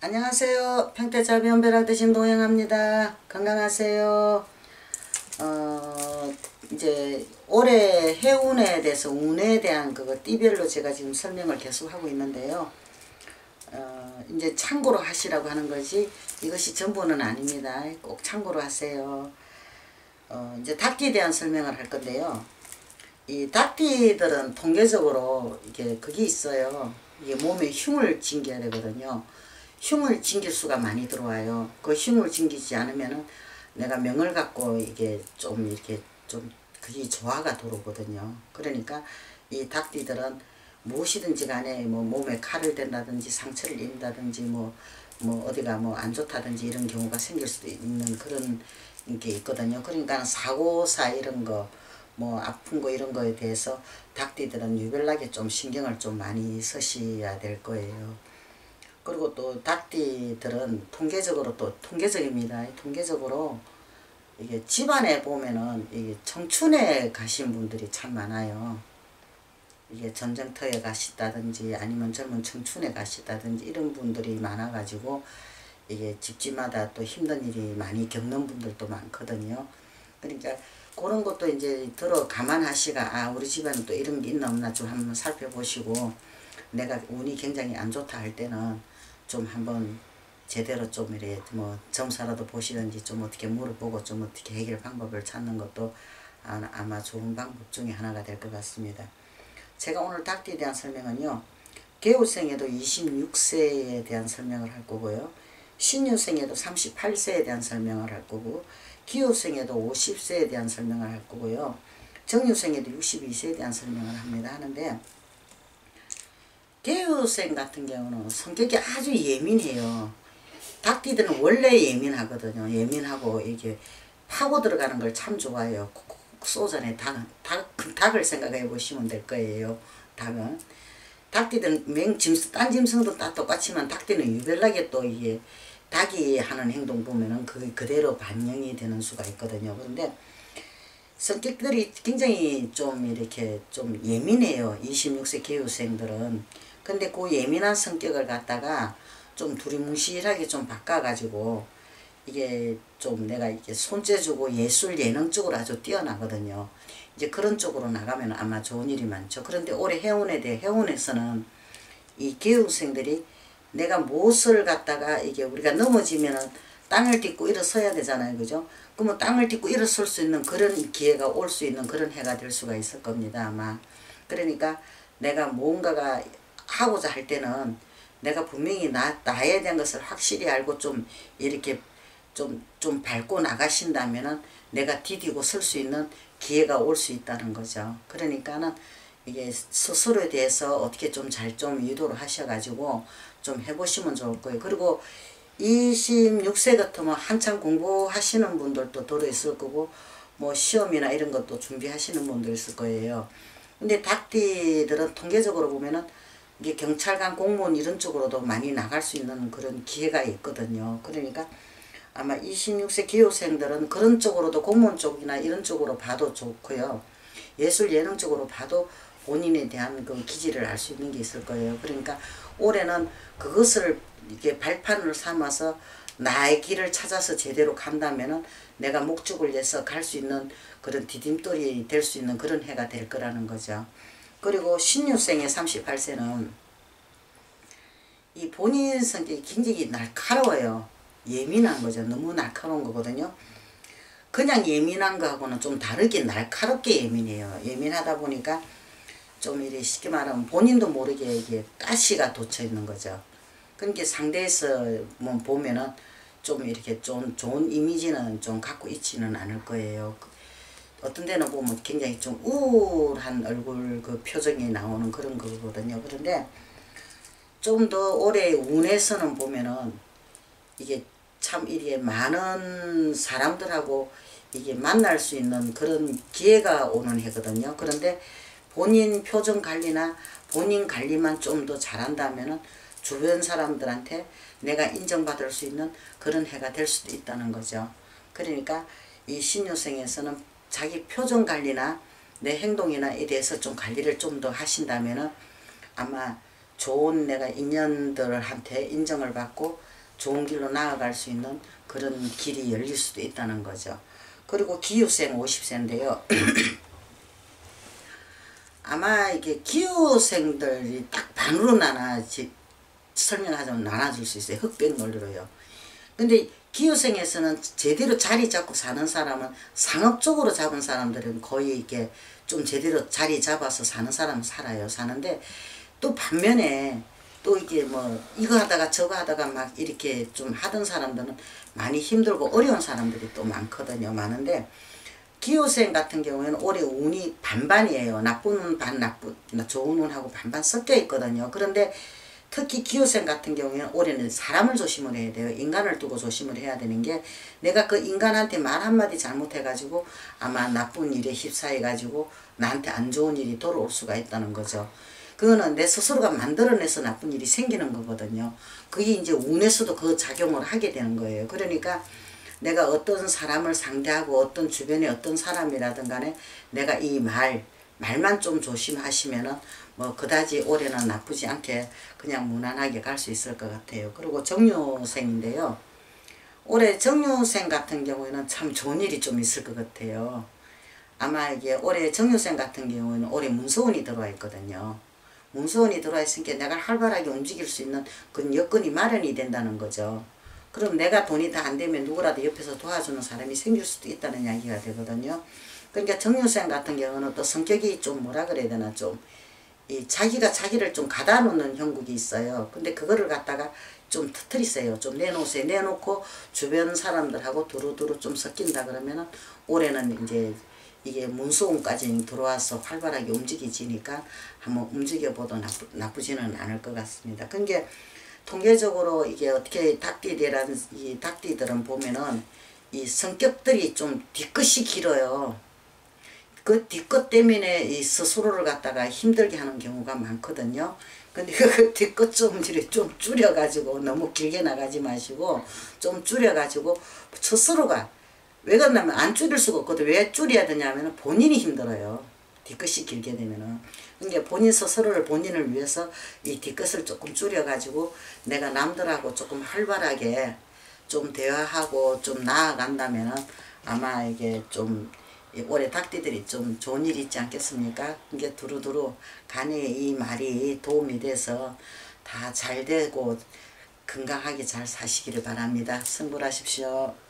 안녕하세요. 평택자 변벼락 드신 동행합니다. 건강하세요. 이제 올해 해운에 대해서 운에 대한 그거 띠별로 제가 지금 설명을 계속 하고 있는데요. 이제 참고로 하시라고 하는 거지 이것이 전부는 아닙니다. 꼭 참고로 하세요. 이제 닭띠에 대한 설명을 할 건데요. 이 닭띠들은 통계적으로 이게 그게 있어요. 이게 몸에 흉을 징겨야 되거든요. 흉을 징길 수가 많이 들어와요. 그 흉을 징기지 않으면은 내가 명을 갖고 이게 좀 이렇게 좀 그게 조화가 들어오거든요. 그러니까 이 닭띠들은 무엇이든지 간에 뭐 몸에 칼을 댄다든지 상처를 입는다든지 뭐 어디가 뭐 안 좋다든지 이런 경우가 생길 수도 있는 그런 게 있거든요. 그러니까 사고사 이런 거 뭐 아픈 거 이런 거에 대해서 닭띠들은 유별나게 좀 신경을 좀 많이 쓰셔야 될 거예요. 그리고 또 닭띠들은 통계적으로 또 통계적입니다. 통계적으로 이게 집안에 보면은 이게 청춘에 가신 분들이 참 많아요. 이게 전쟁터에 가시다든지 아니면 젊은 청춘에 가시다든지 이런 분들이 많아가지고 이게 집집마다 또 힘든 일이 많이 겪는 분들도 많거든요. 그러니까 그런 것도 이제 들어 감안하시가 아 우리 집안은 또 이런 게 있나 없나 좀 한번 살펴보시고 내가 운이 굉장히 안 좋다 할 때는 좀 한번 제대로 좀 이래 뭐 점사라도 보시든지 좀 어떻게 물어보고 좀 어떻게 해결 방법을 찾는 것도 아마 좋은 방법 중에 하나가 될 것 같습니다. 제가 오늘 닭띠에 대한 설명은요. 개우생에도 26세에 대한 설명을 할 거고요. 신유생에도 38세에 대한 설명을 할 거고 기후생에도 50세에 대한 설명을 할 거고요. 정유생에도 62세에 대한 설명을 합니다. 하는데 개우생 같은 경우는 성격이 아주 예민해요. 닭띠들은 원래 예민하거든요. 예민하고 이게 파고 들어가는 걸 참 좋아해요. 콕콕 쏘전에 닭을 생각해 보시면 될 거예요. 닭은. 닭띠들은 딴 짐승도 다 똑같지만 닭띠는 유별나게 또 이게 닭이 하는 행동 보면은 그대로 반영이 되는 수가 있거든요. 그런데 성격들이 굉장히 좀 이렇게 좀 예민해요. 26세 개우생들은. 근데 그 예민한 성격을 갖다가 좀 두리뭉실하게 좀 바꿔가지고 이게 좀 내가 이게 손재주고 예술 예능 쪽으로 아주 뛰어나거든요. 이제 그런 쪽으로 나가면 아마 좋은 일이 많죠. 그런데 올해 해운에 대해 해운에서는 이 개우생들이 내가 무엇을 갖다가 이게 우리가 넘어지면은 땅을 딛고 일어서야 되잖아요. 그죠? 그러면 땅을 딛고 일어설 수 있는 그런 기회가 올 수 있는 그런 해가 될 수가 있을 겁니다. 아마. 그러니까 내가 뭔가가 하고자 할 때는 내가 분명히 나에 대한 것을 확실히 알고 좀 이렇게 좀 밟고 나가신다면은 내가 디디고 설 수 있는 기회가 올 수 있다는 거죠. 그러니까는 이게 스스로에 대해서 어떻게 좀 잘 좀 유도를 하셔가지고 좀 해보시면 좋을 거예요. 그리고 26세 같으면 한참 공부하시는 분들도 들어있을 거고 뭐 시험이나 이런 것도 준비하시는 분도 있을 거예요. 근데 닭띠들은 통계적으로 보면은 이게 경찰관 공무원 이런 쪽으로도 많이 나갈 수 있는 그런 기회가 있거든요. 그러니까 아마 26세 기호생들은 그런 쪽으로도 공무원 쪽이나 이런 쪽으로 봐도 좋고요. 예술 예능 쪽으로 봐도 본인에 대한 그 기질을 알 수 있는 게 있을 거예요. 그러니까 올해는 그것을 이게 발판을 삼아서 나의 길을 찾아서 제대로 간다면은 내가 목적을 위해서 갈 수 있는 그런 디딤돌이 될 수 있는 그런 해가 될 거라는 거죠. 그리고 신유생의 38세는 이 본인 성격이 굉장히 날카로워요. 예민한 거죠. 너무 날카로운 거거든요. 그냥 예민한 거하고는 좀 다르게 날카롭게 예민해요. 예민하다 보니까 좀 이렇게 쉽게 말하면 본인도 모르게 이게 가시가 돋쳐 있는 거죠. 그러니까 상대에서 뭐 보면은 좀 이렇게 좀 좋은 이미지는 좀 갖고 있지는 않을 거예요. 어떤 데는 보면 굉장히 좀 우울한 얼굴 그 표정이 나오는 그런 거거든요. 그런데 좀 더 올해 운에서는 보면은 이게 참 이게 많은 사람들하고 이게 만날 수 있는 그런 기회가 오는 해거든요. 그런데 본인 표정 관리나 본인 관리만 좀 더 잘한다면은 주변 사람들한테 내가 인정받을 수 있는 그런 해가 될 수도 있다는 거죠. 그러니까 이 신유생에서는 자기 표정 관리나 내 행동이나에 대해서 좀 관리를 좀 더 하신다면은 아마 좋은 내가 인연들한테 인정을 받고 좋은 길로 나아갈 수 있는 그런 길이 열릴 수도 있다는 거죠. 그리고 기후생 50세인데요. 아마 이게 기후생들이 딱 반으로 설명하자면 나눠줄 수 있어요. 흑백 논리로요. 근데 기후생에서는 제대로 자리 잡고 사는 사람은 상업적으로 잡은 사람들은 거의 이게 좀 제대로 자리 잡아서 사는 사람은 살아요. 사는데 또 반면에 또 이게 뭐 이거 하다가 저거 하다가 막 이렇게 좀 하던 사람들은 많이 힘들고 어려운 사람들이 또 많거든요. 많은데 기후생 같은 경우에는 올해 운이 반반이에요. 나쁜 운 반, 좋은 운하고 반반 섞여 있거든요. 그런데 특히 기후생 같은 경우에는 올해는 사람을 조심을 해야 돼요. 인간을 두고 조심을 해야 되는 게, 내가 그 인간한테 말 한마디 잘못해가지고 아마 나쁜 일에 휩싸여가지고 나한테 안 좋은 일이 돌아올 수가 있다는 거죠. 그거는 내 스스로가 만들어내서 나쁜 일이 생기는 거거든요. 그게 이제 운에서도 그 작용을 하게 되는 거예요. 그러니까 내가 어떤 사람을 상대하고 어떤 주변에 어떤 사람이라든 간에 내가 이 말만 좀 조심하시면은 뭐 그다지 올해는 나쁘지 않게 그냥 무난하게 갈 수 있을 것 같아요. 그리고 정유생인데요. 올해 정유생 같은 경우에는 참 좋은 일이 좀 있을 것 같아요. 아마 이게 올해 정유생 같은 경우에는 올해 문서운이 들어와 있거든요. 문서운이 들어와 있으니까 내가 활발하게 움직일 수 있는 그런 여건이 마련이 된다는 거죠. 그럼 내가 돈이 다 안 되면 누구라도 옆에서 도와주는 사람이 생길 수도 있다는 이야기가 되거든요. 그러니까 정유생 같은 경우는 또 성격이 좀 뭐라 그래야 되나, 좀 이 자기가 자기를 좀 가다 놓는 형국이 있어요. 근데 그거를 갖다가 좀 터뜨리세요. 좀 내놓으세요. 내놓고 주변 사람들하고 두루두루 좀 섞인다 그러면은 올해는 이제 이게 문수운까지 들어와서 활발하게 움직이지니까 한번 움직여봐도 나쁘지는 않을 것 같습니다. 그게 통계적으로 이게 어떻게 이 닭띠들은 보면은 이 성격들이 좀 뒤끝이 길어요. 그 뒤끝 때문에 이 스스로를 갖다가 힘들게 하는 경우가 많거든요. 근데 그 뒤끝 좀 줄여가지고 너무 길게 나가지 마시고 좀 줄여가지고 스스로가, 왜 그러냐면 안 줄일 수가 없거든. 왜 줄여야 되냐면 본인이 힘들어요. 뒤끝이 길게 되면은. 그러니까 본인 스스로를, 본인을 위해서 이 뒤끝을 조금 줄여가지고 내가 남들하고 조금 활발하게 좀 대화하고 좀 나아간다면은 아마 이게 좀 올해 닭띠들이 좀 좋은 일이 있지 않겠습니까? 이게 두루두루 간에 이 말이 도움이 돼서 다 잘 되고 건강하게 잘 사시기를 바랍니다. 승불하십시오.